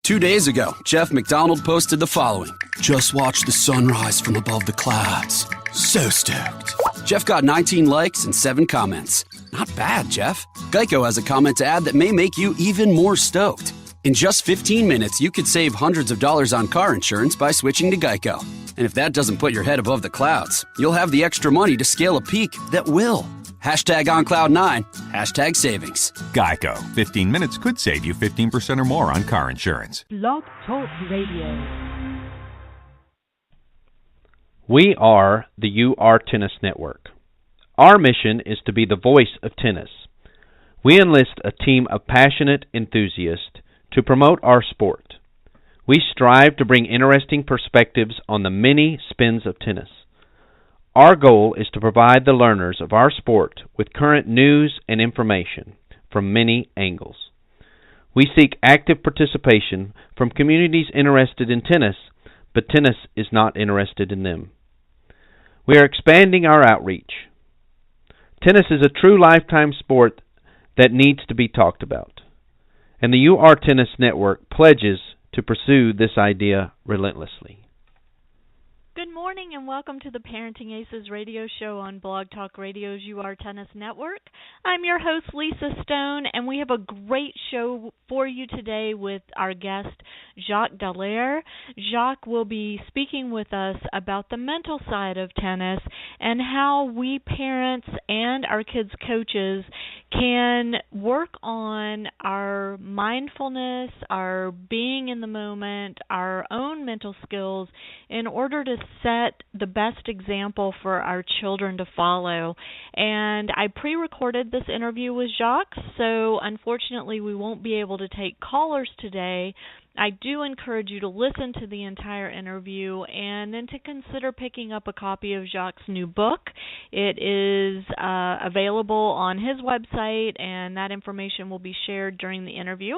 2 days ago, Jeff McDonald posted the following. Just watched the sunrise from above the clouds. So stoked. Jeff got 19 likes and 7 comments. Not bad, Jeff. Geico has a comment to add that may make you even more stoked. In just 15 minutes, you could save hundreds of dollars on car insurance by switching to Geico. And if that doesn't put your head above the clouds, you'll have the extra money to scale a peak that will. Hashtag on cloud 9, hashtag savings. Geico. 15 minutes could save you 15% or more on car insurance. Blog Talk Radio. We are the You Are Tennis Network. Our mission is to be the voice of tennis. We enlist a team of passionate enthusiasts to promote our sport. We strive to bring interesting perspectives on the many spins of tennis. Our goal is to provide the learners of our sport with current news and information from many angles. We seek active participation from communities interested in tennis, but tennis is not interested in them. We are expanding our outreach. Tennis is a true lifetime sport that needs to be talked about, and the You Are Tennis Network pledges to pursue this idea relentlessly. Good morning and welcome to the Parenting Aces radio show on Blog Talk Radio's You Are Tennis Network. I'm your host, Lisa Stone, and we have a great show for you today with our guest, Jacques Dallaire. Jacques will be speaking with us about the mental side of tennis and how we parents and our kids' coaches can work on our mindfulness, our being in the moment, our own mental skills in order to set the best example for our children to follow. And I pre-recorded this interview with Jacques, so unfortunately we won't be able to take callers today. I do encourage you to listen to the entire interview and then to consider picking up a copy of Jacques' new book. It is available on his website, and that information will be shared during the interview.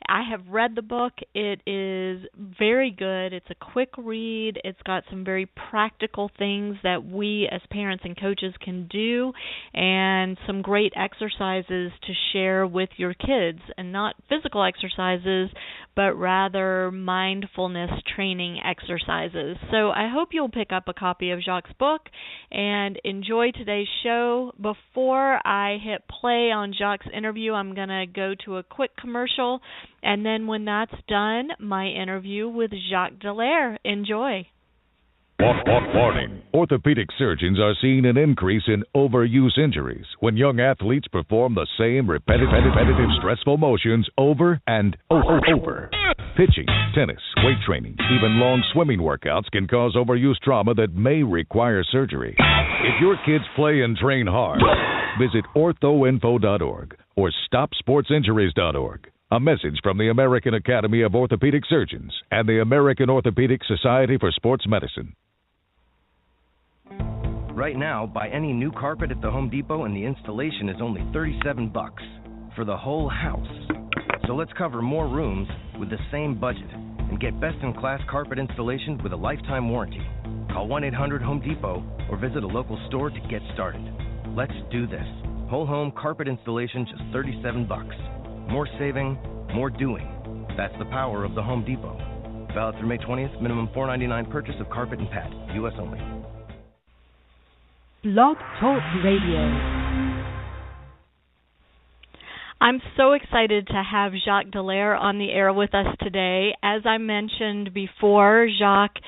I have read the book. It is very good. It's a quick read. It's got some very practical things that we as parents and coaches can do and some great exercises to share with your kids, and not physical exercises, but rather mindfulness training exercises. So I hope you'll pick up a copy of Jacques' book and enjoy today's show. Before I hit play on Jacques' interview, I'm going to go to a quick commercial, and then when that's done, my interview with Jacques Dallaire. Enjoy. Warning. Orthopedic surgeons are seeing an increase in overuse injuries when young athletes perform the same repetitive, stressful motions over and over. Pitching, tennis, weight training, even long swimming workouts can cause overuse trauma that may require surgery. If your kids play and train hard, visit orthoinfo.org or stopsportsinjuries.org. A message from the American Academy of Orthopedic Surgeons and the American Orthopedic Society for Sports Medicine. Right now, buy any new carpet at the Home Depot and the installation is only $37 for the whole house. So let's cover more rooms with the same budget and get best-in-class carpet installation with a lifetime warranty. Call 1-800-HOME-DEPOT or visit a local store to get started. Let's do this. Whole home carpet installation, just $37. More saving, more doing. That's the power of the Home Depot. Valid through May 20th. Minimum $4.99 purchase of carpet and pad. U.S. only. Blog Talk Radio. I'm so excited to have Jacques Dallaire on the air with us today. As I mentioned before, Jacques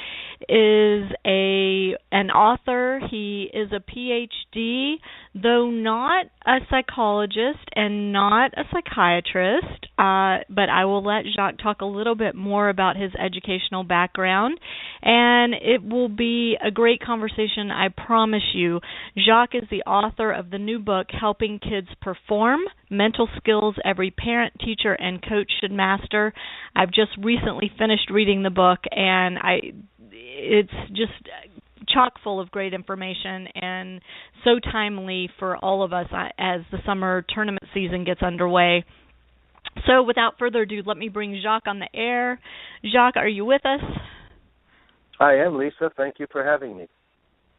is an author. He is a PhD, though not a psychologist and not a psychiatrist, but I will let Jacques talk a little bit more about his educational background, and it will be a great conversation, I promise you. Jacques is the author of the new book, Helping Kids Perform, Mental Skills Every Parent, Teacher, and Coach Should Master. I've just recently finished reading the book, and it's just chock full of great information and so timely for all of us as the summer tournament season gets underway. So without further ado, let me bring Jacques on the air. Jacques, are you with us? I am, Lisa. Thank you for having me.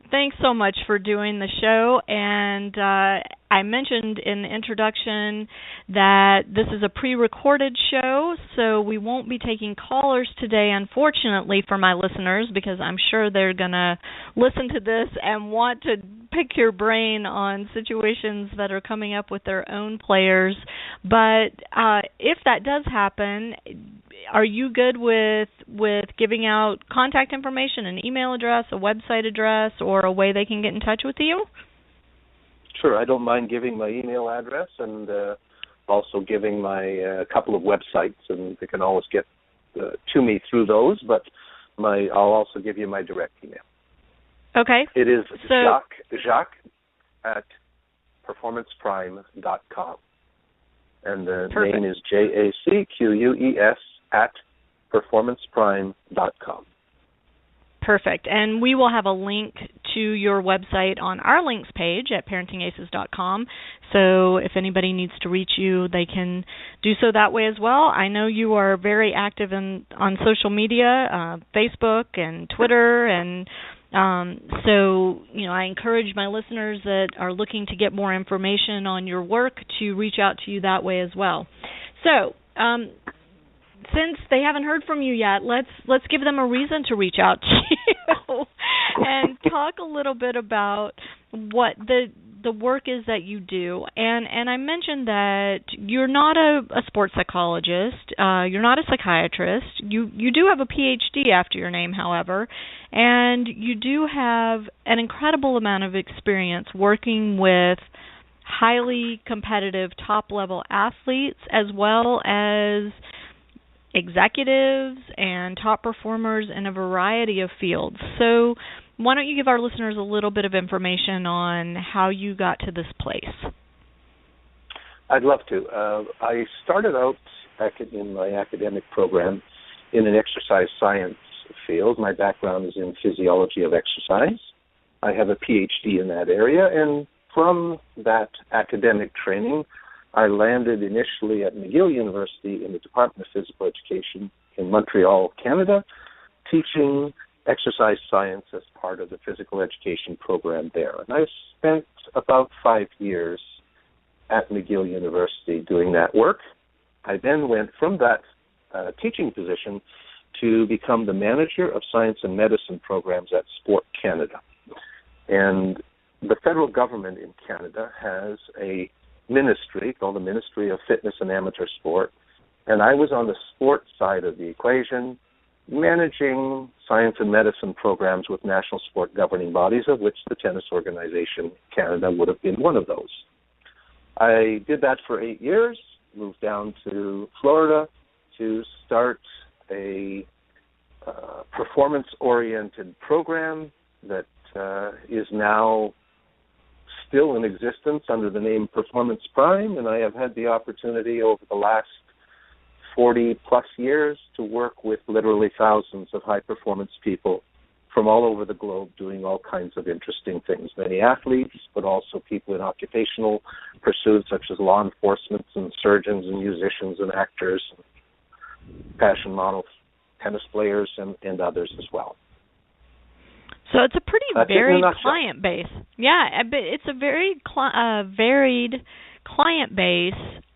Thanks so much for doing the show. And I mentioned in the introduction that this is a pre-recorded show, so we won't be taking callers today, unfortunately, for my listeners, because I'm sure they're going to listen to this and want to pick your brain on situations that are coming up with their own players. But if that does happen, are you good with giving out contact information, an email address, a website address, or a way they can get in touch with you? Sure, I don't mind giving my email address and also giving my couple of websites, and they can always get to me through those, but I'll also give you my direct email. Okay. It is Jacques at performanceprime.com. And the name is JACQUES at performanceprime.com. Perfect. And we will have a link to your website on our links page at ParentingAces.com. So if anybody needs to reach you, they can do so that way as well. I know you are very active on social media, Facebook and Twitter, and so I encourage my listeners that are looking to get more information on your work to reach out to you that way as well. So since they haven't heard from you yet, let's give them a reason to reach out to you and talk a little bit about what the work is that you do. And I mentioned that you're not a sports psychologist, you're not a psychiatrist. You do have a PhD after your name, however, and you do have an incredible amount of experience working with highly competitive top-level athletes as well as executives and top performers in a variety of fields. So why don't you give our listeners a little bit of information on how you got to this place? I'd love to. I started out in my academic program in an exercise science field. My background is in physiology of exercise. I have a PhD in that area, and from that academic training, I landed initially at McGill University in the Department of Physical Education in Montreal, Canada, teaching exercise science as part of the physical education program there. And I spent about 5 years at McGill University doing that work. I then went from that teaching position to become the manager of science and medicine programs at Sport Canada. And the federal government in Canada has a ministry called the Ministry of Fitness and Amateur Sport, and I was on the sport side of the equation, managing science and medicine programs with national sport governing bodies, of which the Tennis Organization Canada would have been one of those. I did that for 8 years, moved down to Florida to start a performance-oriented program that is now still in existence under the name Performance Prime, and I have had the opportunity over the last 40-plus years to work with literally thousands of high-performance people from all over the globe doing all kinds of interesting things. Many athletes, but also people in occupational pursuits such as law enforcement and surgeons and musicians and actors, and fashion models, tennis players, and others as well. So it's a pretty varied client base. Yeah, it's a very varied client base,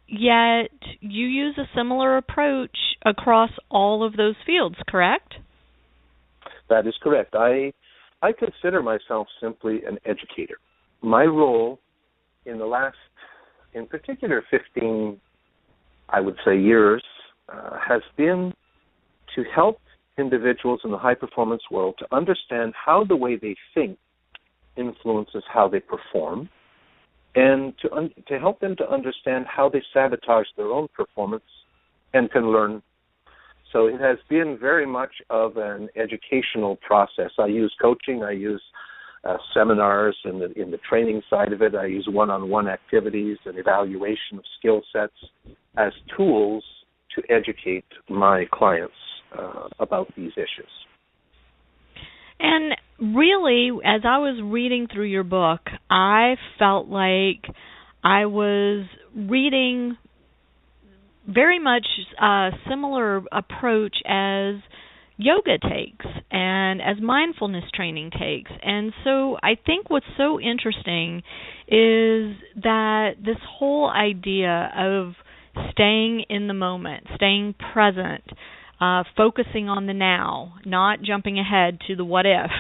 yet you use a similar approach across all of those fields, correct? That is correct. I consider myself simply an educator. My role in the last, in particular, 15, I would say, years, has been to help individuals in the high-performance world to understand how the way they think influences how they perform, and to help them to understand how they sabotage their own performance and can learn. So it has been very much of an educational process. I use coaching, I use seminars in the training side of it, I use one-on-one activities and evaluation of skill sets as tools to educate my clients about these issues. And really, as I was reading through your book, I felt like I was reading very much a similar approach as yoga takes and as mindfulness training takes. And so I think what's so interesting is that this whole idea of staying in the moment, staying present, focusing on the now, not jumping ahead to the what if,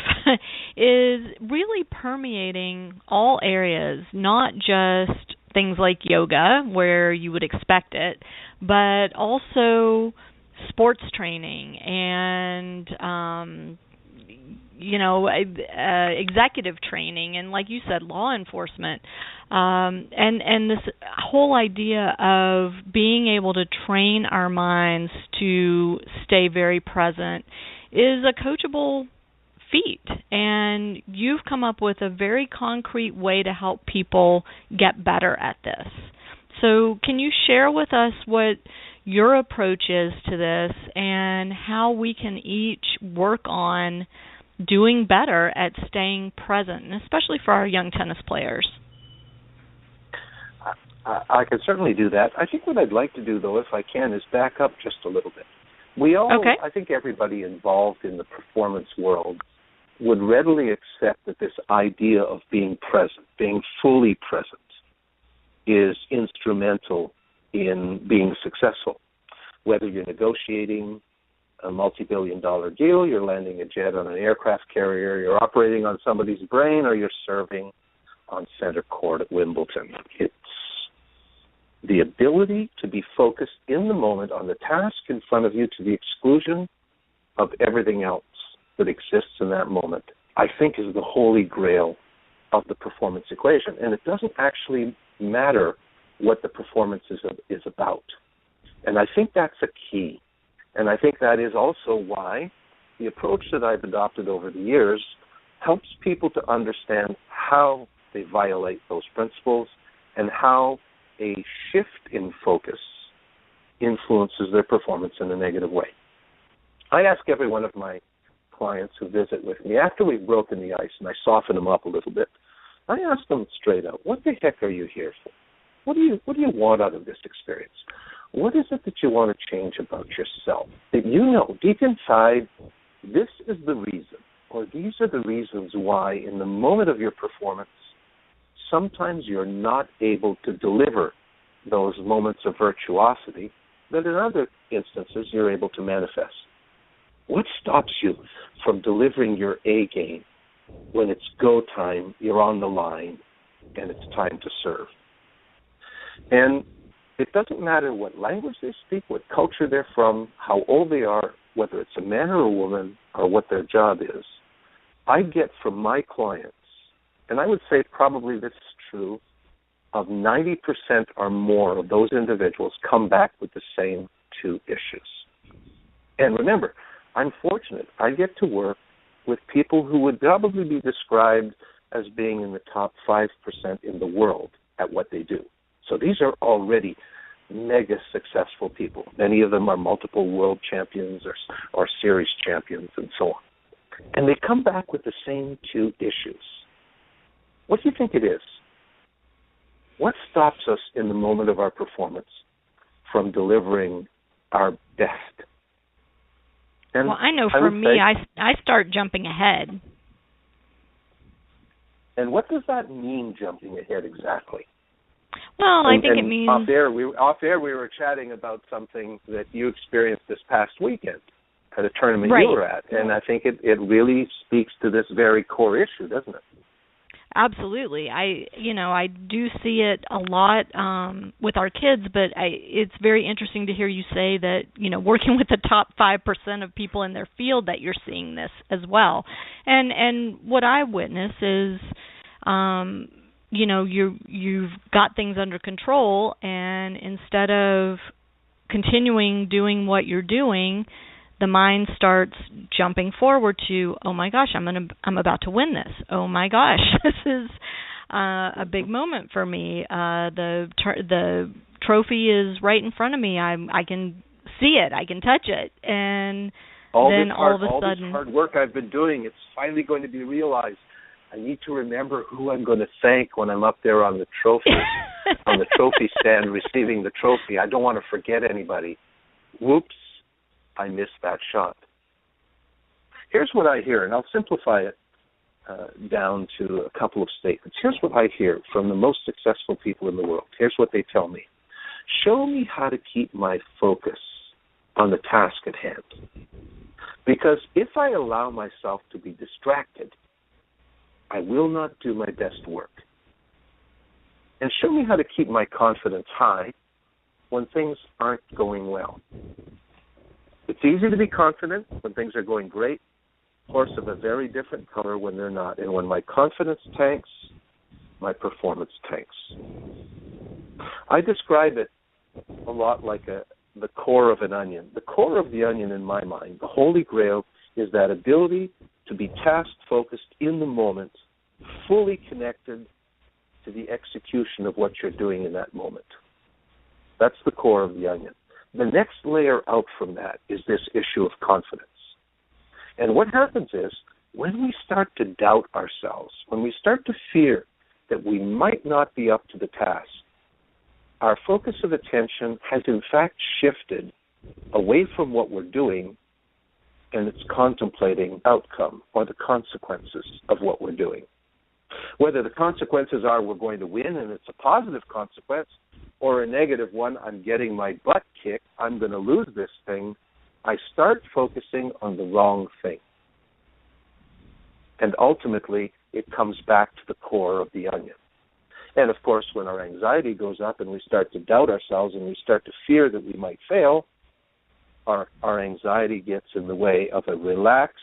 is really permeating all areas, not just things like yoga where you would expect it, but also sports training and executive training, and like you said, law enforcement, and this whole idea of being able to train our minds to stay very present is a coachable feat, and you've come up with a very concrete way to help people get better at this. So can you share with us what your approach is to this and how we can each work on doing better at staying present, and especially for our young tennis players? I can certainly do that. I think what I'd like to do, though, if I can, is back up just a little bit. I think everybody involved in the performance world would readily accept that this idea of being present, being fully present, is instrumental in being successful. Whether you're negotiating a multi-billion-dollar deal, you're landing a jet on an aircraft carrier, you're operating on somebody's brain, or you're serving on center court at Wimbledon. It's the ability to be focused in the moment on the task in front of you to the exclusion of everything else that exists in that moment, I think, is the holy grail of the performance equation. And it doesn't actually matter what the performance is about. And I think that's a key. And I think that is also why the approach that I've adopted over the years helps people to understand how they violate those principles and how a shift in focus influences their performance in a negative way. I ask every one of my clients who visit with me, after we've broken the ice and I soften them up a little bit, I ask them straight out, what the heck are you here for? What do you want out of this experience? What is it that you want to change about yourself? That you know deep inside, this is the reason, or these are the reasons why in the moment of your performance, sometimes you're not able to deliver those moments of virtuosity that in other instances you're able to manifest. What stops you from delivering your A game when it's go time, you're on the line, and it's time to serve? And it doesn't matter what language they speak, what culture they're from, how old they are, whether it's a man or a woman, or what their job is. I get from my clients, and I would say probably this is true, of 90% or more of those individuals come back with the same two issues. And remember, I'm fortunate. I get to work with people who would probably be described as being in the top 5% in the world at what they do. So these are already mega successful people. Many of them are multiple world champions or series champions and so on. And they come back with the same two issues. What do you think it is? What stops us in the moment of our performance from delivering our best? And well, I know for me, I start jumping ahead. And what does that mean, jumping ahead, exactly? Well, I think it means... Off air, we were chatting about something that you experienced this past weekend at a tournament you were at, and I think it really speaks to this very core issue, doesn't it? Absolutely. I do see it a lot with our kids, but it's very interesting to hear you say that, working with the top 5% of people in their field that you're seeing this as well. And what I witness is, you've got things under control, and instead of continuing doing what you're doing, the mind starts jumping forward to, oh my gosh, I'm about to win this. Oh my gosh, this is a big moment for me. The trophy is right in front of me. I can see it. I can touch it, and all of a sudden, all this hard work I've been doing, it's finally going to be realized. I need to remember who I'm going to thank when I'm up there on the trophy, on the trophy stand receiving the trophy. I don't want to forget anybody. Whoops, I missed that shot. Here's what I hear, and I'll simplify it down to a couple of statements. Here's what I hear from the most successful people in the world. Here's what they tell me. Show me how to keep my focus on the task at hand. Because if I allow myself to be distracted, I will not do my best work. And show me how to keep my confidence high when things aren't going well. It's easy to be confident when things are going great. Horse of a very different color when they're not. And when my confidence tanks, my performance tanks. I describe it a lot like the core of an onion. The core of the onion, in my mind, the holy grail, is that ability to be task-focused in the moment, fully connected to the execution of what you're doing in that moment. That's the core of the onion. The next layer out from that is this issue of confidence. And what happens is, when we start to doubt ourselves, when we start to fear that we might not be up to the task, our focus of attention has in fact shifted away from what we're doing, and it's contemplating outcome or the consequences of what we're doing. Whether the consequences are we're going to win and it's a positive consequence, or a negative one, I'm getting my butt kicked, I'm going to lose this thing, I start focusing on the wrong thing. And ultimately, it comes back to the core of the onion. And of course, when our anxiety goes up and we start to doubt ourselves and we start to fear that we might fail, our anxiety gets in the way of a relaxed,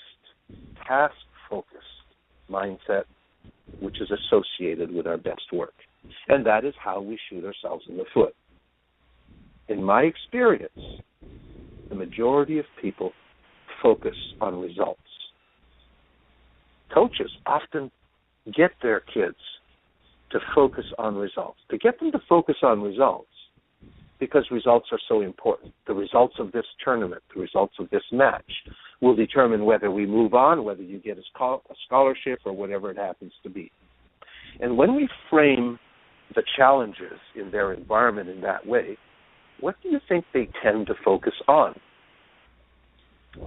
task-focused mindset, which is associated with our best work. And that is how we shoot ourselves in the foot. In my experience, the majority of people focus on results. Coaches often get their kids to focus on results. They get them to focus on results because results are so important. The results of this tournament, the results of this match will determine whether we move on, whether you get a scholarship or whatever it happens to be. And when we frame the challenges in their environment in that way, what do you think they tend to focus on?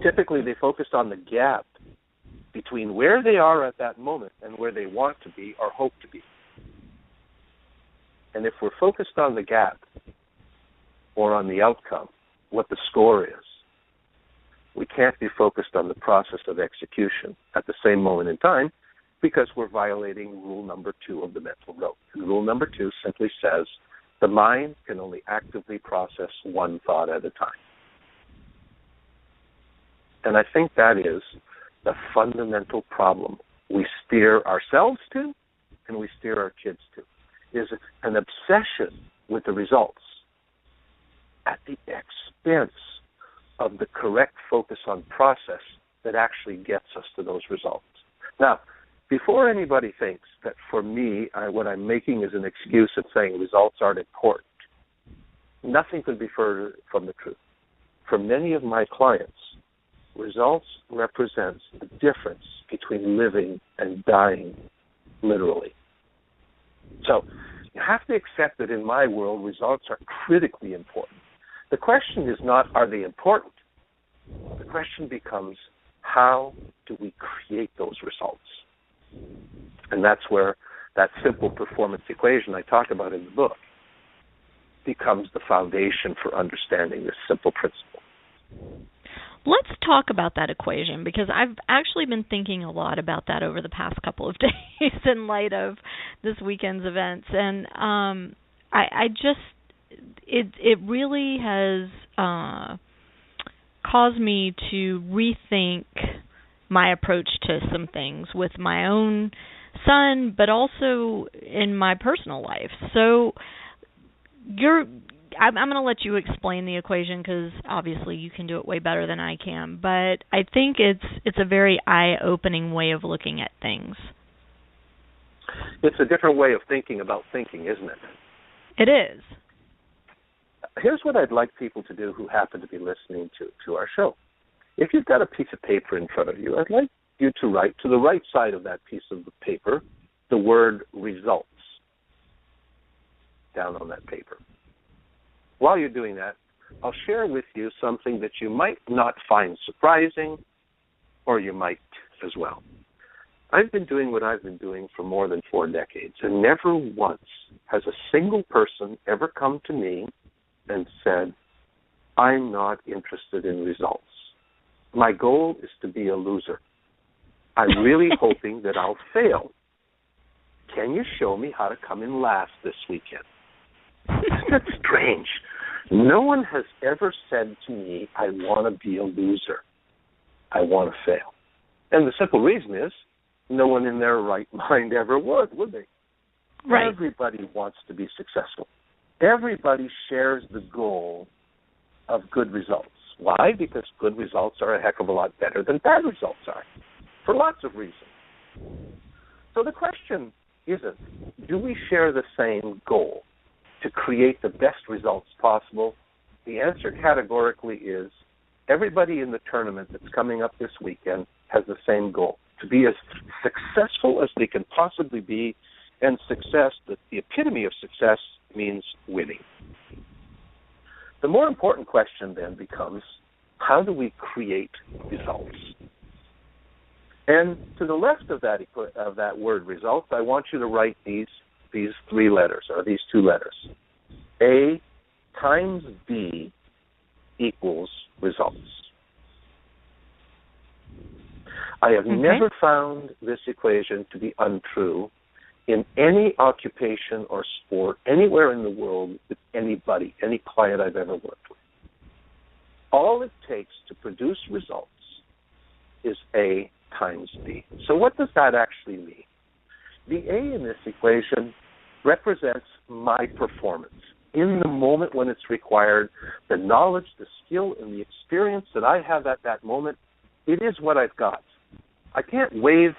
Typically, they focus on the gap between where they are at that moment and where they want to be or hope to be. And if we're focused on the gap or on the outcome, what the score is, we can't be focused on the process of execution at the same moment in time because we're violating rule number 2 of the mental rope. And rule number 2 simply says the mind can only actively process one thought at a time. And I think that is the fundamental problem we steer ourselves to and we steer our kids to, is an obsession with the results at the expense of the correct focus on process that actually gets us to those results. Now, before anybody thinks that for me, what I'm making is an excuse of saying results aren't important, nothing could be further from the truth. For many of my clients, results represents the difference between living and dying, literally. So you have to accept that in my world, results are critically important. The question is not, are they important? The question becomes, how do we create those results? And that's where that simple performance equation I talk about in the book becomes the foundation for understanding this simple principle. Let's talk about that equation, because I've actually been thinking a lot about that over the past couple of days in light of this weekend's events. And it really has caused me to rethink my approach to some things with my own son, but also in my personal life. So I'm going to let you explain the equation because obviously you can do it way better than I can. But I think it's a very eye-opening way of looking at things. It's a different way of thinking about thinking, isn't it? It is. Here's what I'd like people to do who happen to be listening to our show. If you've got a piece of paper in front of you, I'd like you to write to the right side of that piece of the paper the word results down on that paper. While you're doing that, I'll share with you something that you might not find surprising, or you might as well. I've been doing what I've been doing for more than 4 decades, and never once has a single person ever come to me and said, I'm not interested in results. My goal is to be a loser. I'm really hoping that I'll fail. Can you show me how to come in last this weekend? Isn't that strange? No one has ever said to me, I want to be a loser. I want to fail. And the simple reason is, no one in their right mind ever would they? Right. Everybody wants to be successful. Everybody shares the goal of good results. Why? Because good results are a heck of a lot better than bad results are, for lots of reasons. So the question isn't, do we share the same goal to create the best results possible? The answer categorically is, everybody in the tournament that's coming up this weekend has the same goal, to be as successful as they can possibly be, and success, the epitome of success, means winning. The more important question then becomes, how do we create results? And to the left of that word results, I want you to write these 3 letters, or these 2 letters. A times B equals results. I have never found this equation to be untrue in any occupation or sport anywhere in the world with anybody, any client I've ever worked with. All it takes to produce results is A times B. So what does that actually mean? The A in this equation represents my performance. In the moment when it's required, the knowledge, the skill, and the experience that I have at that moment, it is what I've got. I can't wave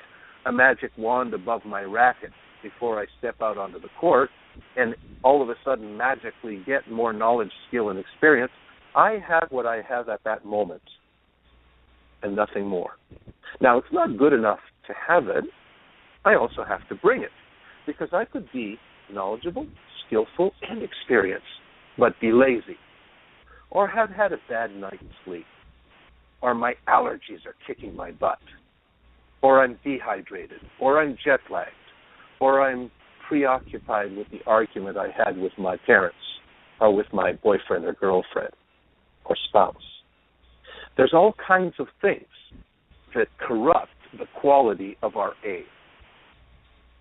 a magic wand above my racket before I step out onto the court and all of a sudden magically get more knowledge, skill, and experience. I have what I have at that moment and nothing more. Now, it's not good enough to have it. I also have to bring it, because I could be knowledgeable, skillful, and experienced, but be lazy, or have had a bad night's sleep, or my allergies are kicking my butt, or I'm dehydrated, or I'm jet-lagged, or I'm preoccupied with the argument I had with my parents, or with my boyfriend or girlfriend, or spouse. There's all kinds of things that corrupt the quality of our A.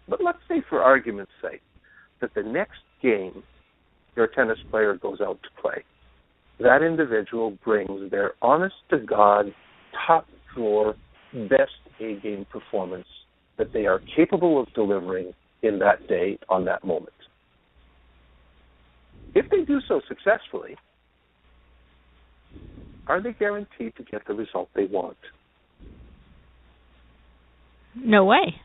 But let's say, for argument's sake, that the next game your tennis player goes out to play, that individual brings their honest-to-God, top-drawer, best A-game performance that they are capable of delivering in that day, on that moment. If they do so successfully, are they guaranteed to get the result they want? No way.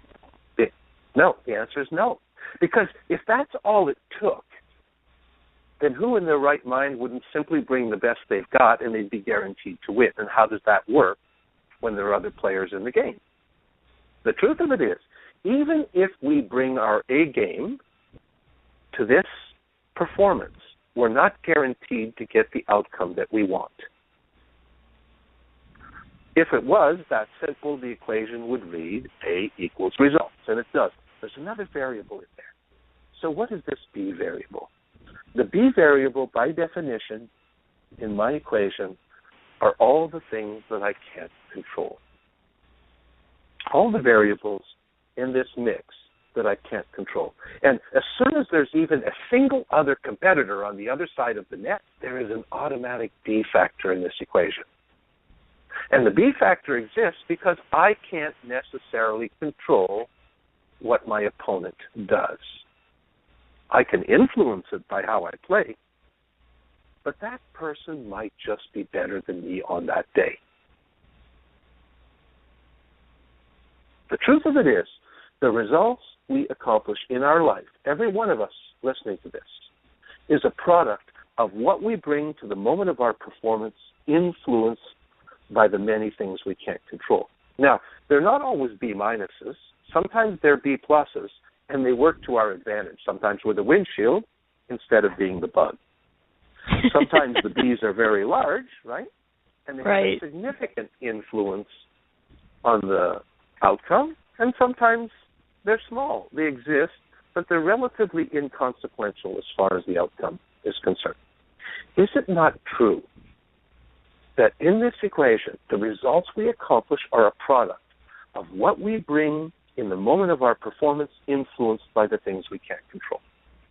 No, the answer is no. Because if that's all it took, then who in their right mind wouldn't simply bring the best they've got and they'd be guaranteed to win? And how does that work when there are other players in the game? The truth of it is, even if we bring our A game to this performance, we're not guaranteed to get the outcome that we want. If it was that simple, the equation would read A equals results, and it does. There's another variable in there. So what is this B variable? The B variable, by definition, in my equation, are all the things that I can't control. All the variables in this mix that I can't control. And as soon as there's even a single other competitor on the other side of the net, there is an automatic B factor in this equation. And the B factor exists because I can't necessarily control what my opponent does. I can influence it by how I play, but that person might just be better than me on that day. The truth of it is, the results we accomplish in our life, every one of us listening to this, is a product of what we bring to the moment of our performance, influenced by the many things we can't control. Now, they're not always B minuses. Sometimes they're B pluses, and they work to our advantage. Sometimes we're the windshield instead of being the bug. Sometimes the B's are very large, right? And they have a significant influence on the outcome, and sometimes they're small. They exist, but they're relatively inconsequential as far as the outcome is concerned. Is it not true that in this equation, the results we accomplish are a product of what we bring in the moment of our performance influenced by the things we can't control?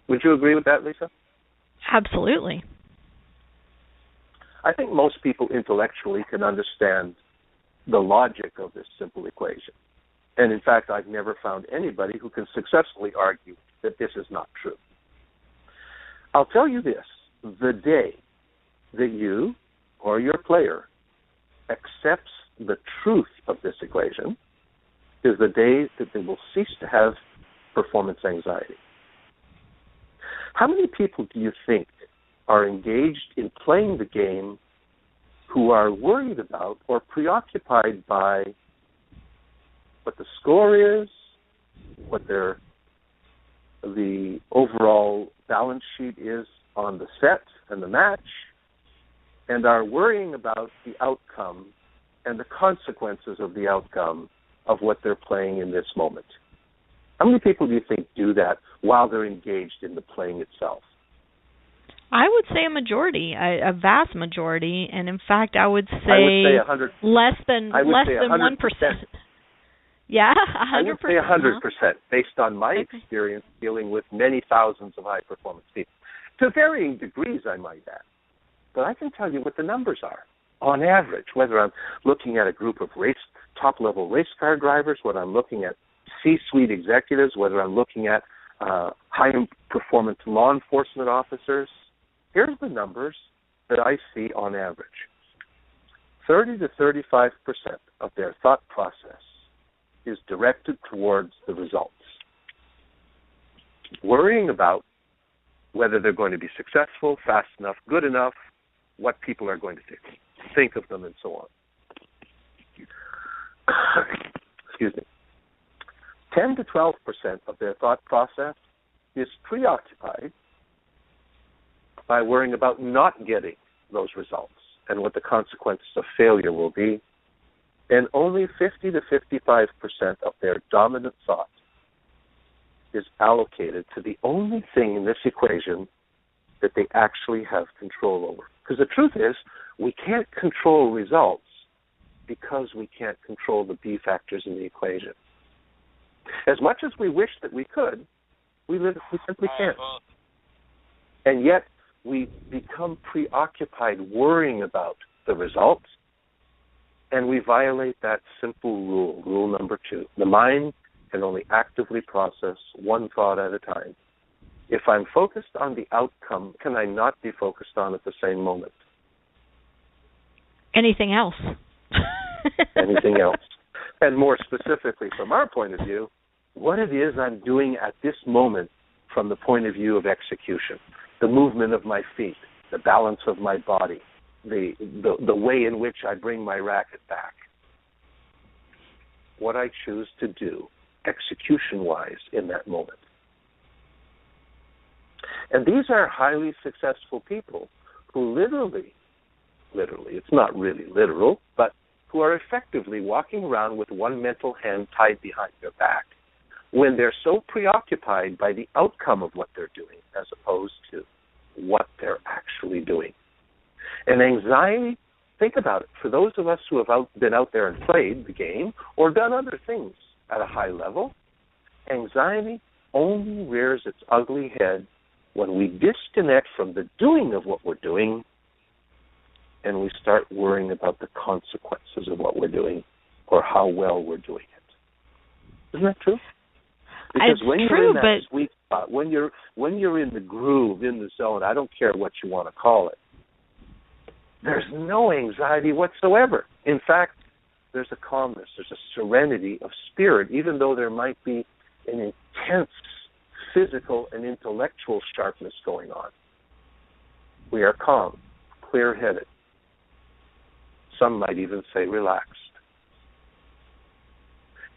Would you agree with that, Lisa? Absolutely. I think most people intellectually can understand the logic of this simple equation. And in fact, I've never found anybody who can successfully argue that this is not true. I'll tell you this, the day that you or your player accepts the truth of this equation is the day that they will cease to have performance anxiety. How many people do you think are engaged in playing the game who are worried about or preoccupied by what the score is, what the overall balance sheet is on the set and the match, and are worrying about the outcome and the consequences of the outcome of what they're playing in this moment? How many people do you think do that while they're engaged in the playing itself? I would say a majority, a vast majority, and in fact, I would say, less than 1%. Yeah, 100%. I would say 100%, based on my experience dealing with many thousands of high-performance people. To varying degrees, I might add. But I can tell you what the numbers are. On average, whether I'm looking at a group of top-level race car drivers, whether I'm looking at C-suite executives, whether I'm looking at high-performance law enforcement officers, here's the numbers that I see on average. 30 to 35% of their thought process is directed towards the results. Worrying about whether they're going to be successful, fast enough, good enough, what people are going to think of them, and so on. Excuse me. 10 to 12% of their thought process is preoccupied by worrying about not getting those results and what the consequences of failure will be. And only 50 to 55% of their dominant thought is allocated to the only thing in this equation that they actually have control over. Because the truth is, we can't control results because we can't control the B factors in the equation. As much as we wish that we could, we simply can't. And yet, we become preoccupied worrying about the results, and we violate that simple rule number 2. The mind can only actively process one thought at a time. If I'm focused on the outcome, can I not be focused on at the same moment? Anything else. Anything else. And more specifically, from our point of view, what it is I'm doing at this moment from the point of view of execution, the movement of my feet, the balance of my body, the way in which I bring my racket back. What I choose to do execution-wise in that moment. And these are highly successful people who literally, it's not really literal, but who are effectively walking around with one mental hand tied behind their back when they're so preoccupied by the outcome of what they're doing as opposed to what they're actually doing. And anxiety, think about it. For those of us who have been out there and played the game or done other things at a high level, anxiety only rears its ugly head when we disconnect from the doing of what we're doing and we start worrying about the consequences of what we're doing or how well we're doing it. Isn't that true? Because when you're in that sweet spot, when you're in the groove, in the zone, I don't care what you want to call it, there's no anxiety whatsoever. In fact, there's a calmness, there's a serenity of spirit, even though there might be an intense physical and intellectual sharpness going on. We are calm, clear-headed. Some might even say relaxed.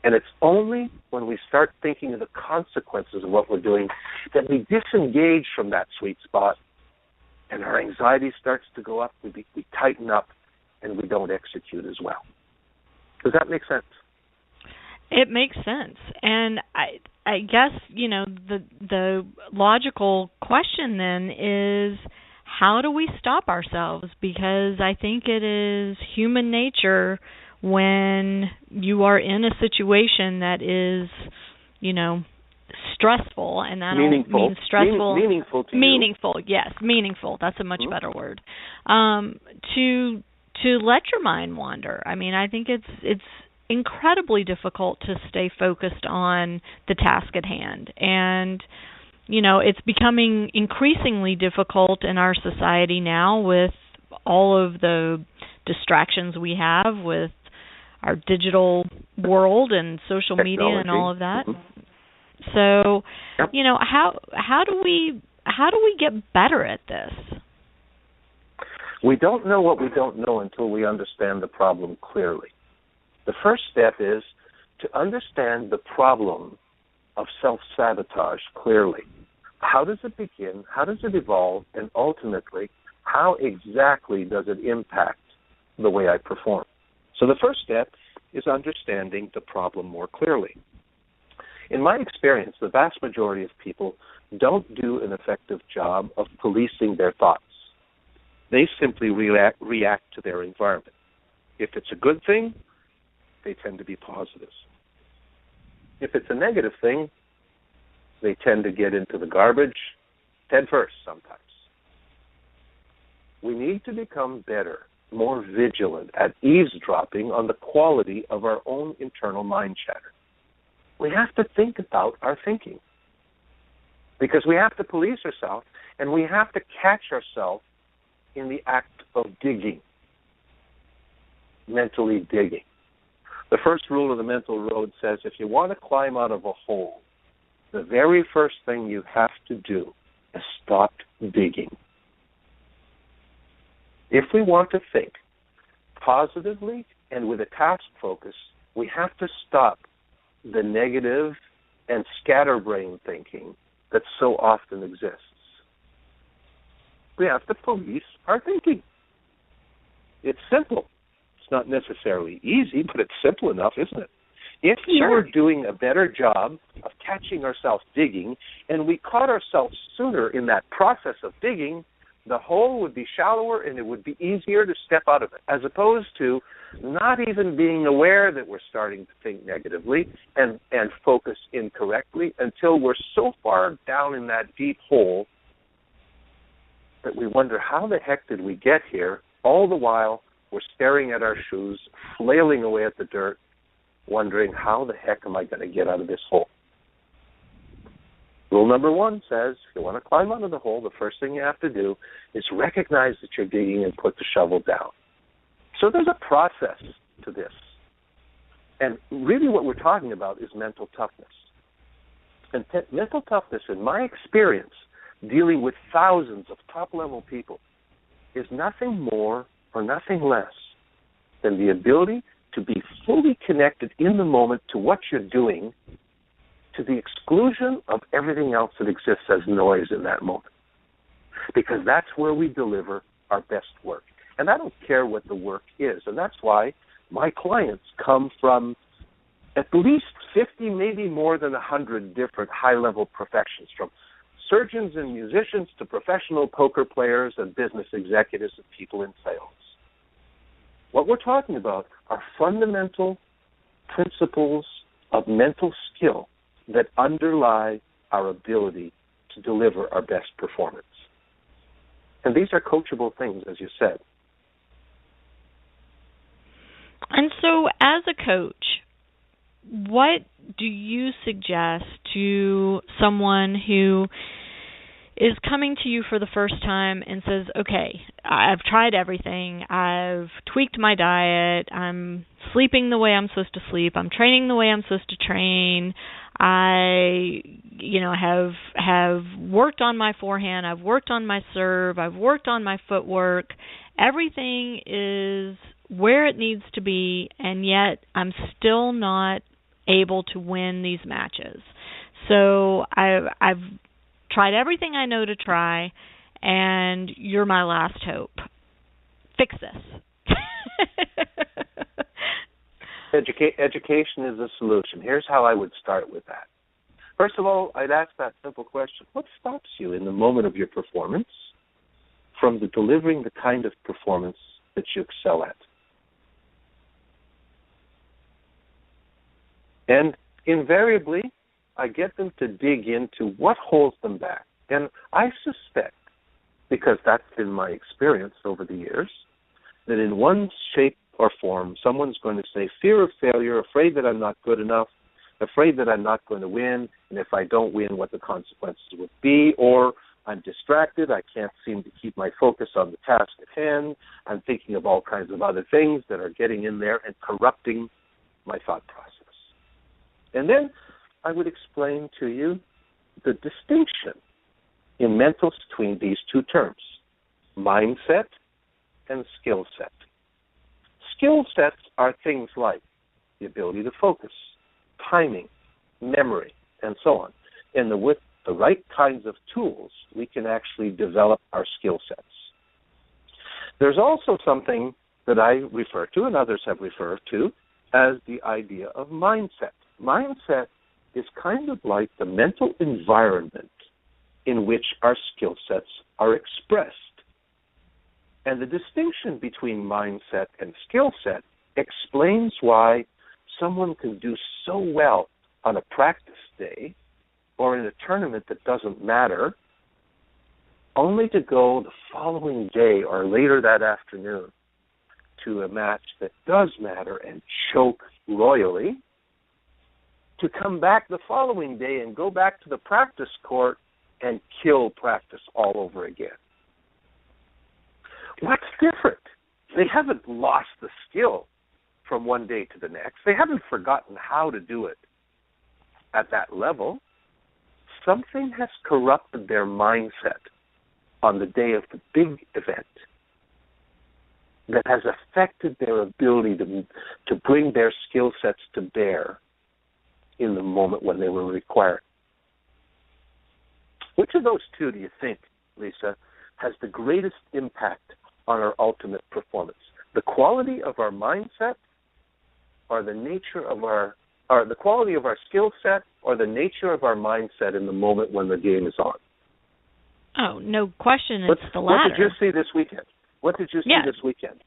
And it's only when we start thinking of the consequences of what we're doing that we disengage from that sweet spot and our anxiety starts to go up, we tighten up, and we don't execute as well. Does that make sense? It makes sense. And I guess, the logical question then is, how do we stop ourselves? Because I think it is human nature when you are in a situation that is, stressful, and I don't mean stressful. Meaningful to meaningful, you. Yes, meaningful. That's a much better word. To let your mind wander. I mean, I think it's incredibly difficult to stay focused on the task at hand, and it's becoming increasingly difficult in our society now with all of the distractions we have with our digital world and social Technology. Media and all of that. So, how do we get better at this? We don't know what we don't know until we understand the problem clearly. The first step is to understand the problem of self-sabotage clearly. How does it begin? How does it evolve? And ultimately, how exactly does it impact the way I perform? So the first step is understanding the problem more clearly. In my experience, the vast majority of people don't do an effective job of policing their thoughts. They simply react to their environment. If it's a good thing, they tend to be positives. If it's a negative thing, they tend to get into the garbage head first sometimes. We need to become better, more vigilant at eavesdropping on the quality of our own internal mind chatter. We have to think about our thinking, because we have to police ourselves, and we have to catch ourselves in the act of digging, mentally digging. The first rule of the mental road says if you want to climb out of a hole, the very first thing you have to do is stop digging. If we want to think positively and with a task focus, we have to stop the negative and scatterbrain thinking that so often exists. We have to police our thinking. It's simple. It's not necessarily easy, but it's simple enough, isn't it? If we were doing a better job of catching ourselves digging, and we caught ourselves sooner in that process of digging, the hole would be shallower and it would be easier to step out of it, as opposed to not even being aware that we're starting to think negatively and focus incorrectly until we're so far down in that deep hole that we wonder, how the heck did we get here? All the while, we're staring at our shoes, flailing away at the dirt, wondering, how the heck am I going to get out of this hole? Rule number 1 says, if you want to climb out of the hole, the first thing you have to do is recognize that you're digging and put the shovel down. So there's a process to this. And really what we're talking about is mental toughness. And mental toughness, in my experience, dealing with thousands of top-level people, is nothing more or nothing less than the ability to be fully connected in the moment to what you're doing, to the exclusion of everything else that exists as noise in that moment. Because that's where we deliver our best work. And I don't care what the work is. And that's why my clients come from at least 50, maybe more than 100 different high-level professions, from surgeons and musicians to professional poker players and business executives and people in sales. What we're talking about are fundamental principles of mental skill that underlie our ability to deliver our best performance. And these are coachable things, as you said. And so, as a coach, what do you suggest to someone who is coming to you for the first time and says, okay, I've tried everything, I've tweaked my diet, I'm sleeping the way I'm supposed to sleep, I'm training the way I'm supposed to train, I have worked on my forehand, I've worked on my serve, I've worked on my footwork, everything is where it needs to be, and yet I'm still not able to win these matches. So I've tried everything I know to try, and you're my last hope. Fix this. Education is a solution. Here's how I would start with that. First of all, I'd ask that simple question: what stops you in the moment of your performance from delivering the kind of performance that you excel at? And invariably, I get them to dig into what holds them back. And I suspect, because that's been my experience over the years, that in one shape or form, someone's going to say, fear of failure, afraid that I'm not good enough, afraid that I'm not going to win, and if I don't win, what the consequences would be, or I'm distracted, I can't seem to keep my focus on the task at hand, I'm thinking of all kinds of other things that are getting in there and corrupting my thought process. And then I would explain to you the distinction in mentals between these two terms, mindset and skill set. Skill sets are things like the ability to focus, timing, memory, and so on. And with the right kinds of tools, we can actually develop our skill sets. There's also something that I refer to, and others have referred to, as the idea of mindset. Mindset is kind of like the mental environment in which our skill sets are expressed. And the distinction between mindset and skill set explains why someone can do so well on a practice day or in a tournament that doesn't matter, only to go the following day or later that afternoon to a match that does matter and choke royally, to come back the following day and go back to the practice court and kill practice all over again. What's different? They haven't lost the skill from one day to the next. They haven't forgotten how to do it at that level. Something has corrupted their mindset on the day of the big event that has affected their ability to bring their skill sets to bear in the moment when they were required. Which of those two do you think, Lisa, has the greatest impact on our ultimate performance? The quality of our mindset, or the nature of or the quality of our skill set, or the nature of our mindset in the moment when the game is on? Oh, no question, it's the latter. What did you see this weekend? What did you see this weekend?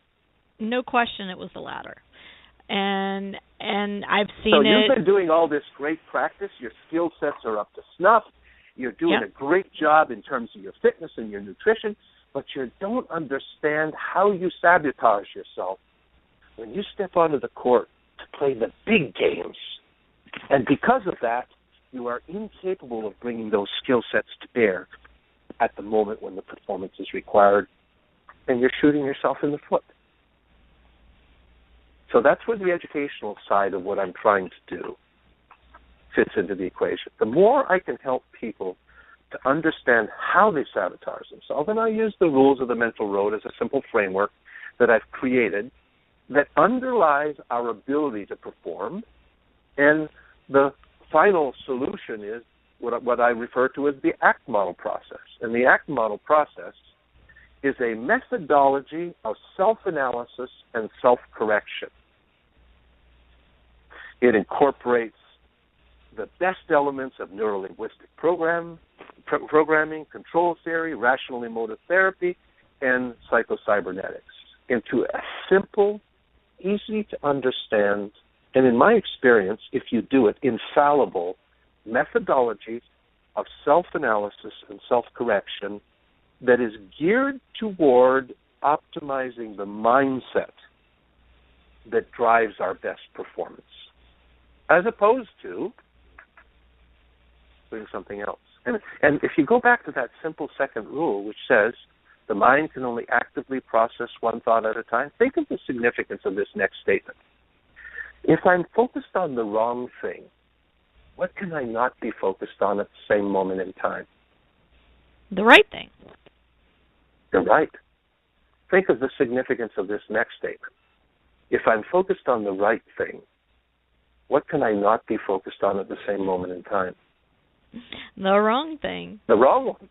No question, it was the latter. And I've seen So you've been doing all this great practice. Your skill sets are up to snuff. You're doing a great job in terms of your fitness and your nutrition, but you don't understand how you sabotage yourself when you step onto the court to play the big games. And because of that, you are incapable of bringing those skill sets to bear at the moment when the performance is required, and you're shooting yourself in the foot. So that's where the educational side of what I'm trying to do fits into the equation. The more I can help people to understand how they sabotage themselves, and I use the rules of the mental road as a simple framework that I've created that underlies our ability to perform, and the final solution is what I refer to as the ACT model process. And the ACT model process is a methodology of self-analysis and self-correction. It incorporates the best elements of neuro-linguistic programming, control theory, rational emotive therapy, and psychocybernetics into a simple, easy to understand, and in my experience, if you do it, infallible methodology of self-analysis and self-correction that is geared toward optimizing the mindset that drives our best performance, as opposed to doing something else. And if you go back to that simple second rule, which says the mind can only actively process one thought at a time, think of the significance of this next statement. If I'm focused on the wrong thing, what can I not be focused on at the same moment in time? The right thing. You're right. Think of the significance of this next statement. If I'm focused on the right thing, what can I not be focused on at the same moment in time? The wrong thing. The wrong one.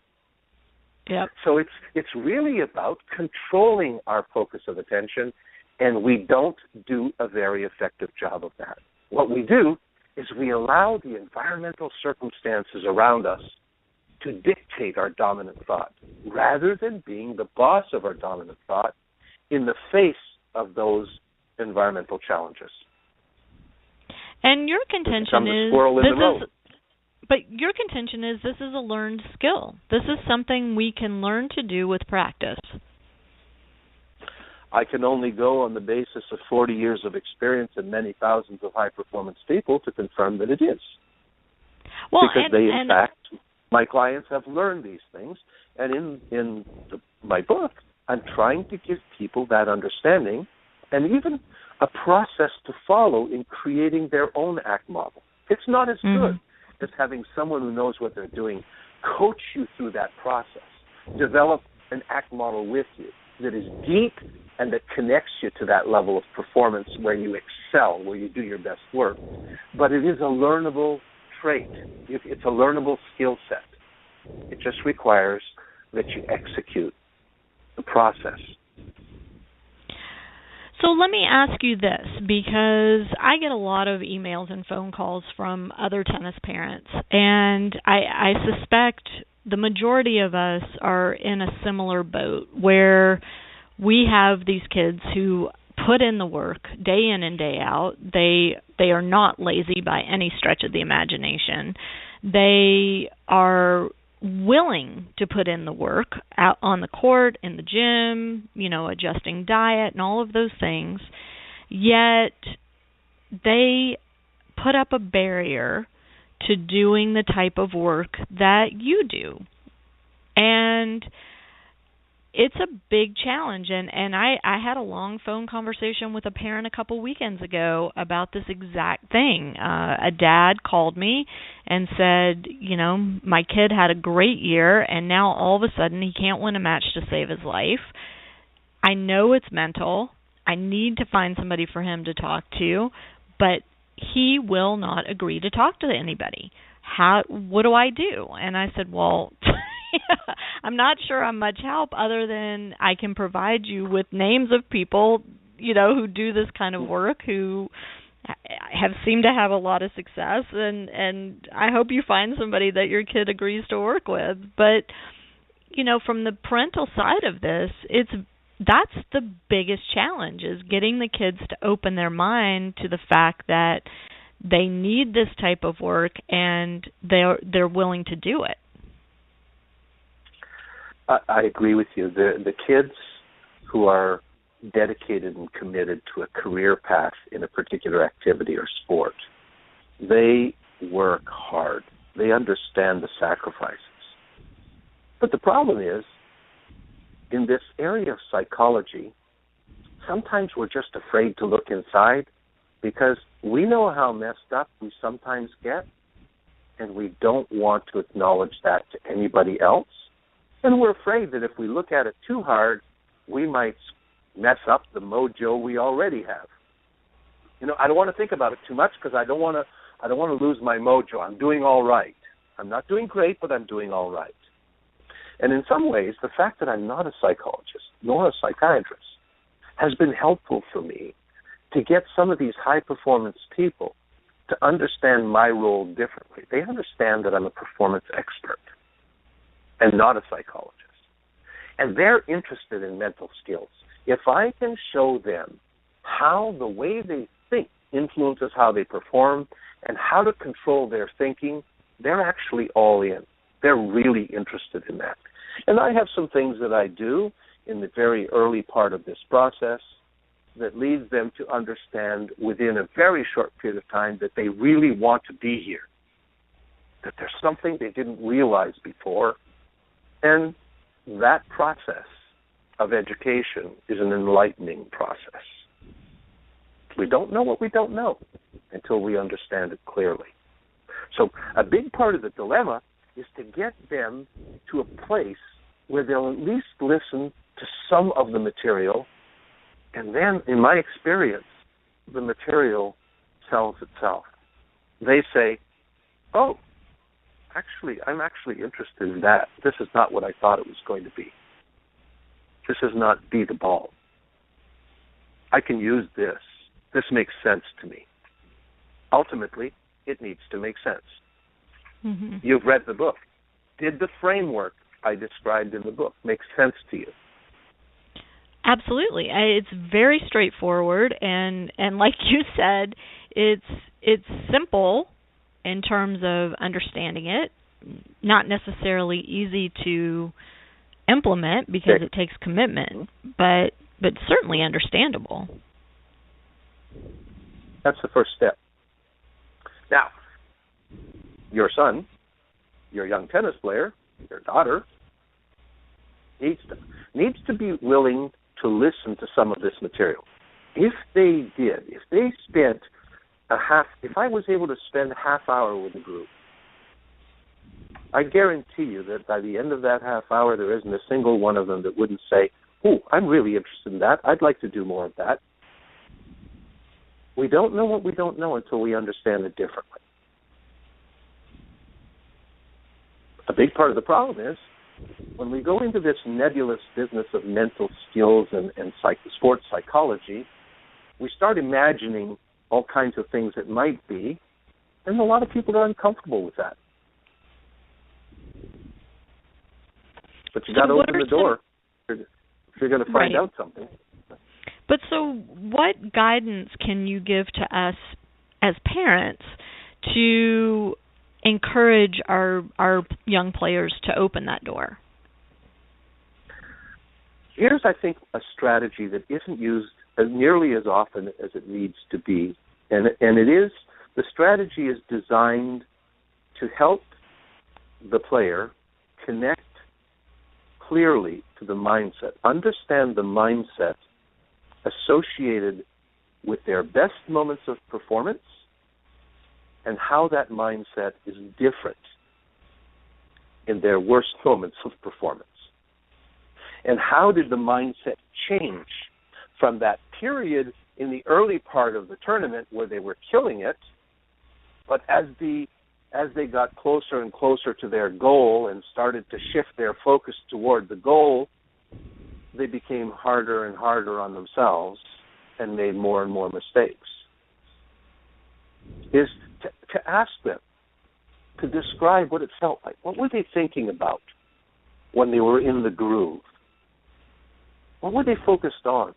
Yep. So it's really about controlling our focus of attention And we don't do a very effective job of that. What we do is we allow the environmental circumstances around us to dictate our dominant thought, rather than being the boss of our dominant thought in the face of those environmental challenges. And your contention this is a learned skill. This is something we can learn to do with practice. I can only go on the basis of 40 years of experience and many thousands of high-performance people to confirm that it is. Well, because in fact, my clients have learned these things, and in my book, I'm trying to give people that understanding and even a process to follow in creating their own ACT model. It's not as good as having someone who knows what they're doing coach you through that process, develop an ACT model with you that is deep and that connects you to that level of performance where you excel, where you do your best work. But it is a learnable trait. It's a learnable skill set. It just requires that you execute the process. So let me ask you this, because I get a lot of emails and phone calls from other tennis parents, and I suspect the majority of us are in a similar boat where we have these kids who put in the work day in and day out. They are not lazy by any stretch of the imagination. They are willing to put in the work out on the court, in the gym, adjusting diet and all of those things, yet they put up a barrier to doing the type of work that you do. And it's a big challenge, and I had a long phone conversation with a parent a couple weekends ago about this exact thing. A dad called me and said, my kid had a great year, and now all of a sudden he can't win a match to save his life. I know it's mental. I need to find somebody for him to talk to, but he will not agree to talk to anybody. What do I do? And I said, well, I'm not sure I'm much help other than I can provide you with names of people, who do this kind of work, who have seemed to have a lot of success, and I hope you find somebody that your kid agrees to work with. But, from the parental side of this, that's the biggest challenge, is getting the kids to open their mind to the fact that they need this type of work and they're willing to do it. I agree with you. The kids who are dedicated and committed to a career path in a particular activity or sport, they work hard. They understand the sacrifices. But the problem is, in this area of psychology, sometimes we're just afraid to look inside because we know how messed up we sometimes get, and we don't want to acknowledge that to anybody else. And we're afraid that if we look at it too hard, we might mess up the mojo we already have. I don't want to think about it too much because I don't want to lose my mojo. I'm doing all right. I'm not doing great, but I'm doing all right. And in some ways, the fact that I'm not a psychologist nor a psychiatrist has been helpful for me to get some of these high-performance people to understand my role differently. They understand that I'm a performance expert and not a psychologist. And they're interested in mental skills. If I can show them how the way they think influences how they perform and how to control their thinking, they're actually all in. They're really interested in that. And I have some things that I do in the very early part of this process that leads them to understand within a very short period of time that they really want to be here, that there's something they didn't realize before. And that process of education is an enlightening process. We don't know what we don't know until we understand it clearly. So a big part of the dilemma is to get them to a place where they'll at least listen to some of the material, and then, in my experience, the material sells itself. They say, oh, I'm actually interested in that. This is not what I thought it was going to be. This is not be the ball. I can use this. This makes sense to me. Ultimately, it needs to make sense. Mm-hmm. You've read the book. Did the framework I described in the book make sense to you? Absolutely. It's very straightforward, and like you said, it's simple in terms of understanding it, not necessarily easy to implement because it takes commitment, but certainly understandable. That's the first step. Now, your son, your young tennis player, your daughter, needs to be willing to listen to some of this material. If they spent if I was able to spend a half hour with a group, I guarantee you that by the end of that half hour, there isn't a single one of them that wouldn't say, "Oh, I'm really interested in that. I'd like to do more of that." We don't know what we don't know until we understand it differently. A big part of the problem is when we go into this nebulous business of mental skills and sports psychology, we start imagining all kinds of things it might be, and a lot of people are uncomfortable with that. But you got to open the door if you're going to find out something. But so what guidance can you give to us as parents to encourage our young players to open that door? Here's, I think, a strategy that isn't used as nearly as often as it needs to be. And it is, the strategy is designed to help the player connect clearly to the mindset, understand the mindset associated with their best moments of performance and how that mindset is different in their worst moments of performance. And how did the mindset change from that period in the early part of the tournament where they were killing it, but as they got closer and closer to their goal and started to shift their focus toward the goal, they became harder and harder on themselves and made more and more mistakes. Is to ask them to describe what it felt like. What were they thinking about when they were in the groove? What were they focused on?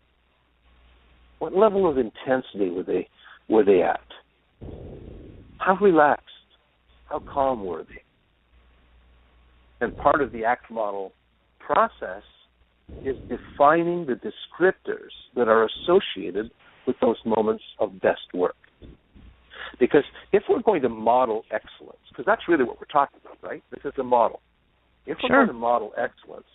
What level of intensity were they at? How relaxed? How calm were they? And part of the ACT model process is defining the descriptors that are associated with those moments of best work. Because if we're going to model excellence, because that's really what we're talking about, right? This is a model. If we're going to model excellence,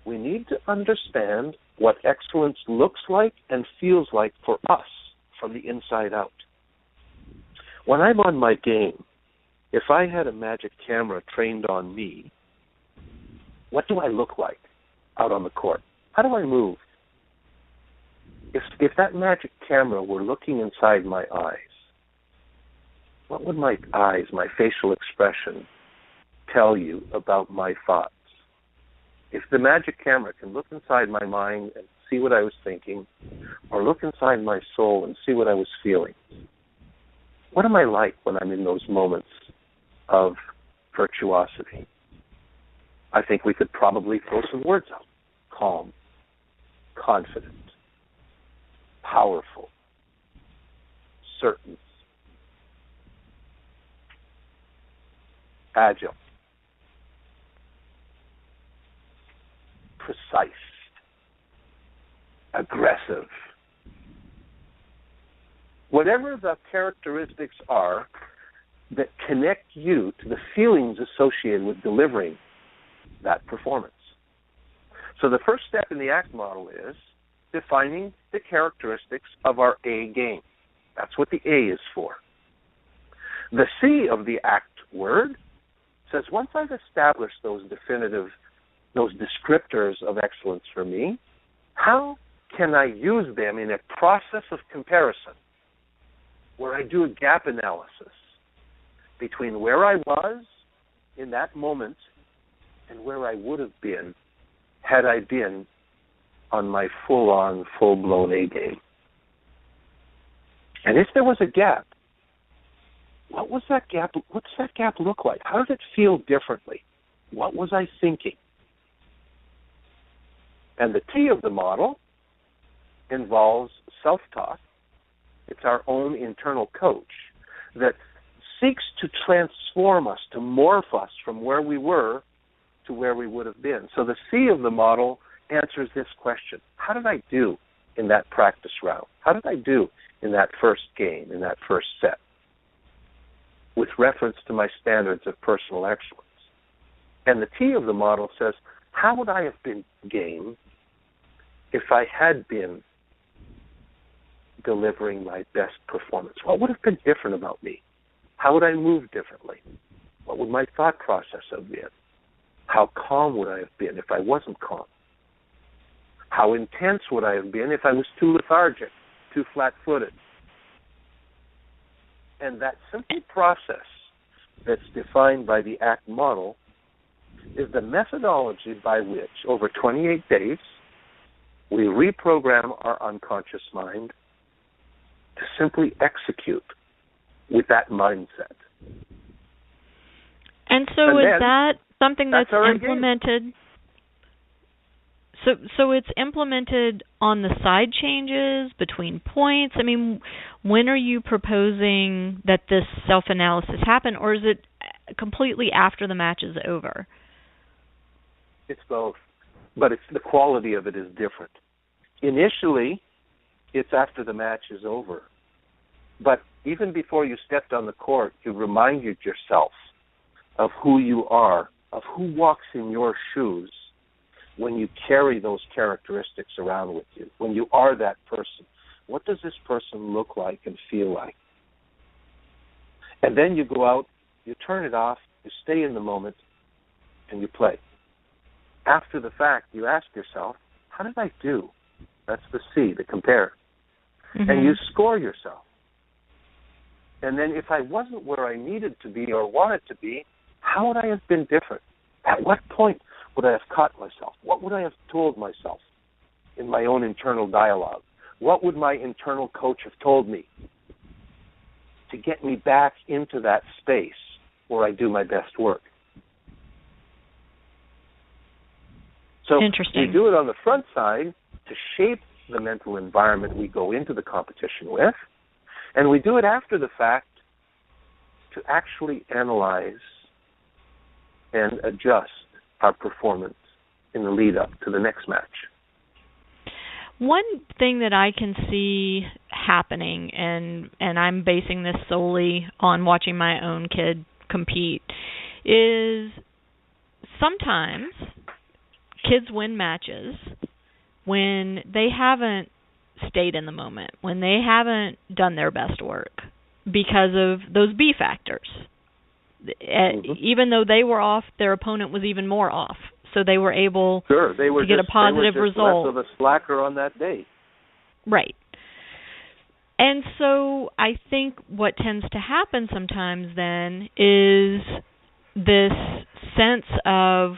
we need to understand what excellence looks like and feels like for us from the inside out. When I'm on my game, if I had a magic camera trained on me, what do I look like out on the court? How do I move? If that magic camera were looking inside my eyes, what would my eyes, my facial expression, tell you about my thoughts? If the magic camera can look inside my mind and see what I was thinking, or look inside my soul and see what I was feeling, what am I like when I'm in those moments of virtuosity? I think we could probably throw some words out. Calm, confident, powerful, certain, agile, precise, aggressive. Whatever the characteristics are that connect you to the feelings associated with delivering that performance. So the first step in the ACT model is defining the characteristics of our A game. That's what the A is for. The C of the ACT word says once I've established those descriptors of excellence for me, how can I use them in a process of comparison where I do a gap analysis between where I was in that moment and where I would have been had I been on my full-on, full-blown A game. And if there was a gap, what was that gap? What does that gap look like? How did it feel differently? What was I thinking? And the T of the model involves self-talk. It's our own internal coach that seeks to transform us, to morph us from where we were to where we would have been. So the C of the model answers this question: how did I do in that practice round? How did I do in that first game, in that first set, with reference to my standards of personal excellence? And the T of the model says, how would I have been game if I had been delivering my best performance? What would have been different about me? How would I move differently? What would my thought process have been? How calm would I have been if I wasn't calm? How intense would I have been if I was too lethargic, too flat-footed? And that simple process that's defined by the ACT model is the methodology by which, over 28 days, we reprogram our unconscious mind to simply execute with that mindset. And so is that something that's implemented? So it's implemented on the side changes, between points? I mean, when are you proposing that this self-analysis happen, or is it completely after the match is over? It's both, but it's the quality of it is different. Initially, it's after the match is over. But even before you stepped on the court, you reminded yourself of who you are, of who walks in your shoes when you carry those characteristics around with you, when you are that person. What does this person look like and feel like? And then you go out, you turn it off, you stay in the moment, and you play. After the fact, you ask yourself, how did I do? That's the C, the compare. Mm-hmm. And you score yourself. And then if I wasn't where I needed to be or wanted to be, how would I have been different? At what point would I have caught myself? What would I have told myself in my own internal dialogue? What would my internal coach have told me to get me back into that space where I do my best work? So we do it on the front side to shape the mental environment we go into the competition with, and we do it after the fact to actually analyze and adjust our performance in the lead-up to the next match. One thing that I can see happening, and I'm basing this solely on watching my own kid compete, is sometimes kids win matches when they haven't stayed in the moment, when they haven't done their best work because of those B factors. Even though they were off, their opponent was even more off. So they were able to get a positive result. Less of a slacker on that day. Right. And so I think what tends to happen sometimes then is this sense of,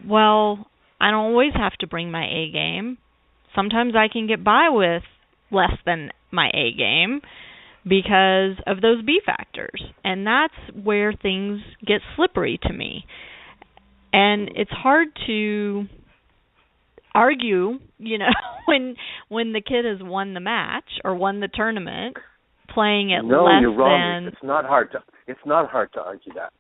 well, I don't always have to bring my A game. Sometimes I can get by with less than my A game because of those B factors. And that's where things get slippery to me. And it's hard to argue, when the kid has won the match or won the tournament, playing it less you're wrong. than. It's not hard to argue that,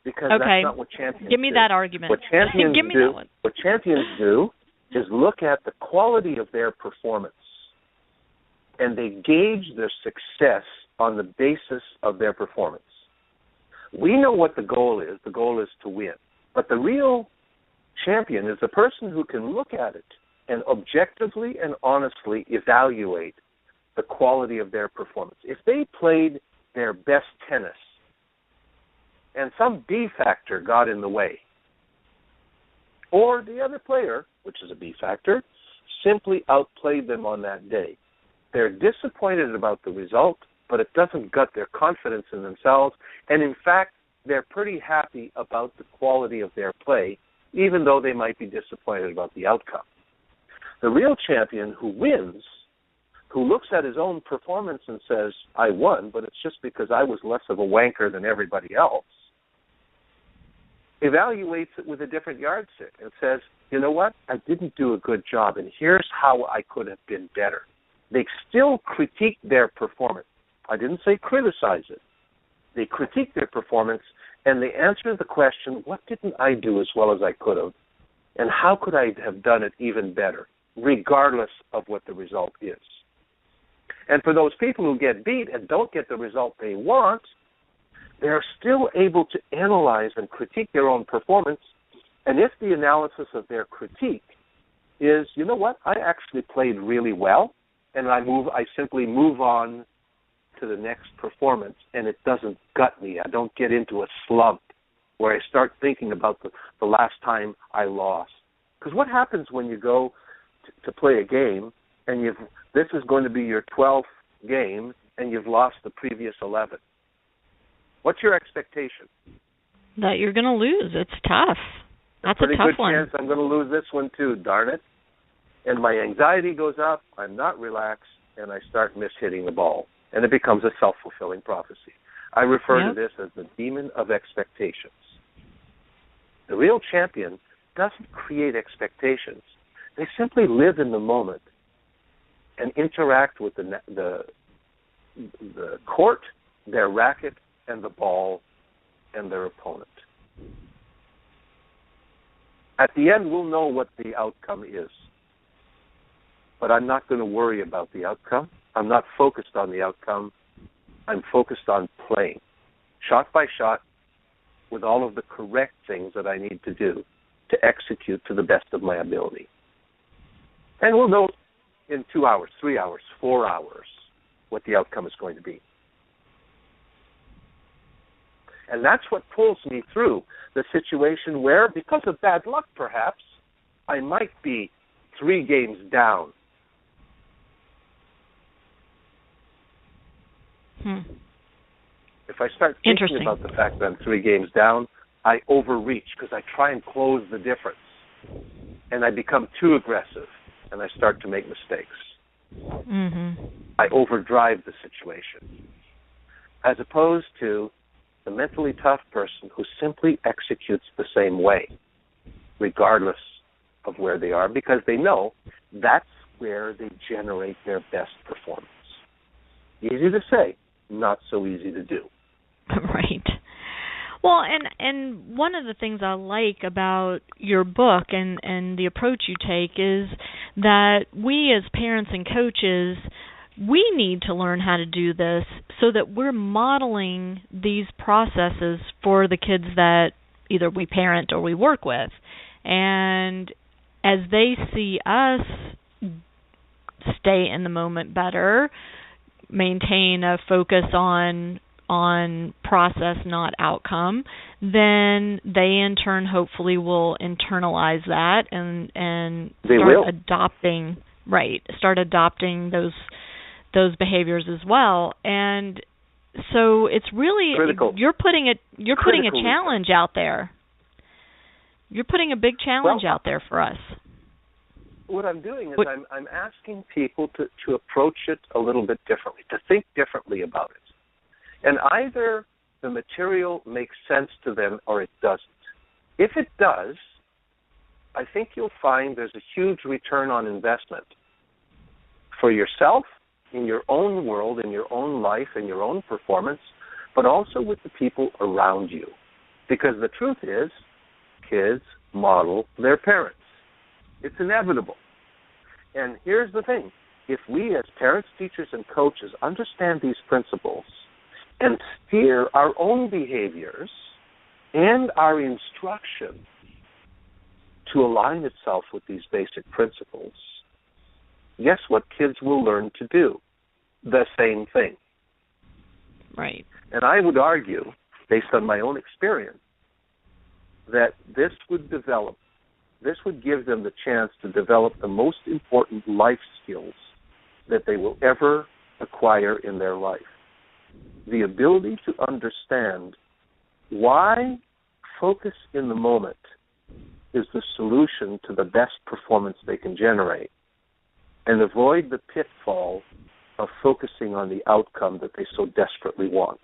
because that's not what champions Give me do. That argument. What champions Give me do, that one. What champions do is look at the quality of their performance, and they gauge their success on the basis of their performance. We know what the goal is. The goal is to win. But the real champion is the person who can look at it and objectively and honestly evaluate the quality of their performance. If they played their best tennis and some B factor got in the way, or the other player, which is a B factor, simply outplayed them on that day, they're disappointed about the result, but it doesn't gut their confidence in themselves, and in fact, they're pretty happy about the quality of their play, even though they might be disappointed about the outcome. The real champion who wins who looks at his own performance and says, I won, but it's just because I was less of a wanker than everybody else, evaluates it with a different yardstick and says, you know what, I didn't do a good job, and here's how I could have been better. They still critique their performance. I didn't say criticize it. They critique their performance, and they answer the question, what didn't I do as well as I could have, and how could I have done it even better, regardless of what the result is. And for those people who get beat and don't get the result they want, they're still able to analyze and critique their own performance. And if the analysis of their critique is, you know what, I actually played really well, and I simply move on to the next performance, and it doesn't gut me. I don't get into a slump where I start thinking about the last time I lost. Because what happens when you go to play a game, and this is going to be your 12th game, and you've lost the previous 11? What's your expectation? That you're going to lose. It's tough. That's a tough one. Pretty good chance I'm going to lose this one too, darn it. And my anxiety goes up, I'm not relaxed, and I start mishitting the ball. And it becomes a self-fulfilling prophecy. I refer to this as the demon of expectations. The real champion doesn't create expectations. They simply live in the moment and interact with the court, their racket, and the ball, and their opponent. At the end, we'll know what the outcome is. But I'm not going to worry about the outcome. I'm not focused on the outcome. I'm focused on playing, shot by shot, with all of the correct things that I need to do to execute to the best of my ability. And we'll know in 2 hours, 3 hours, 4 hours what the outcome is going to be. And that's what pulls me through the situation where, because of bad luck perhaps, I might be 3 games down. If I start thinking about the fact that I'm 3 games down, I overreach because I try and close the difference. And I become too aggressive, and I start to make mistakes. I overdrive the situation. As opposed to the mentally tough person who simply executes the same way, regardless of where they are, because they know that's where they generate their best performance. Easy to say, not so easy to do. Right. Well, and one of the things I like about your book and the approach you take is that we as parents and coaches, we need to learn how to do this so that we're modeling these processes for the kids that either we parent or we work with. And as they see us stay in the moment better, maintain a focus on process, not outcome, then they in turn hopefully will internalize that and start adopting those behaviors as well. And so it's really critical. You're putting a challenge out there. You're putting a big challenge out there for us. What I'm doing is I'm asking people to approach it a little bit differently, to think differently about it. And either the material makes sense to them or it doesn't. If it does, I think you'll find there's a huge return on investment for yourself, in your own world, in your own life, in your own performance, but also with the people around you. Because the truth is, kids model their parents. It's inevitable. And here's the thing. If we as parents, teachers, and coaches understand these principles and steer our own behaviors and our instruction to align itself with these basic principles, guess what kids will learn to do? The same thing. Right. And I would argue, based on my own experience, that this would give them the chance to develop the most important life skills that they will ever acquire in their life. The ability to understand why focus in the moment is the solution to the best performance they can generate, and avoid the pitfall of focusing on the outcome that they so desperately want.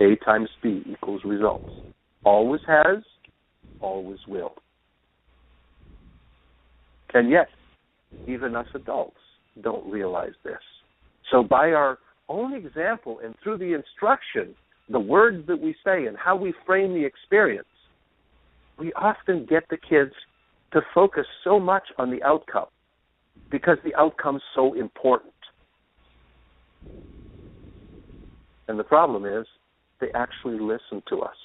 A times B equals results. Always has, always will. And yet, even us adults don't realize this. So by our own example and through the instruction, the words that we say and how we frame the experience, we often get the kids to focus so much on the outcome because the outcome's so important. And the problem is they actually listen to us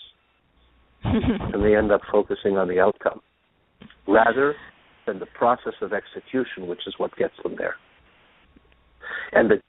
and they end up focusing on the outcome rather than the process of execution, which is what gets them there. And the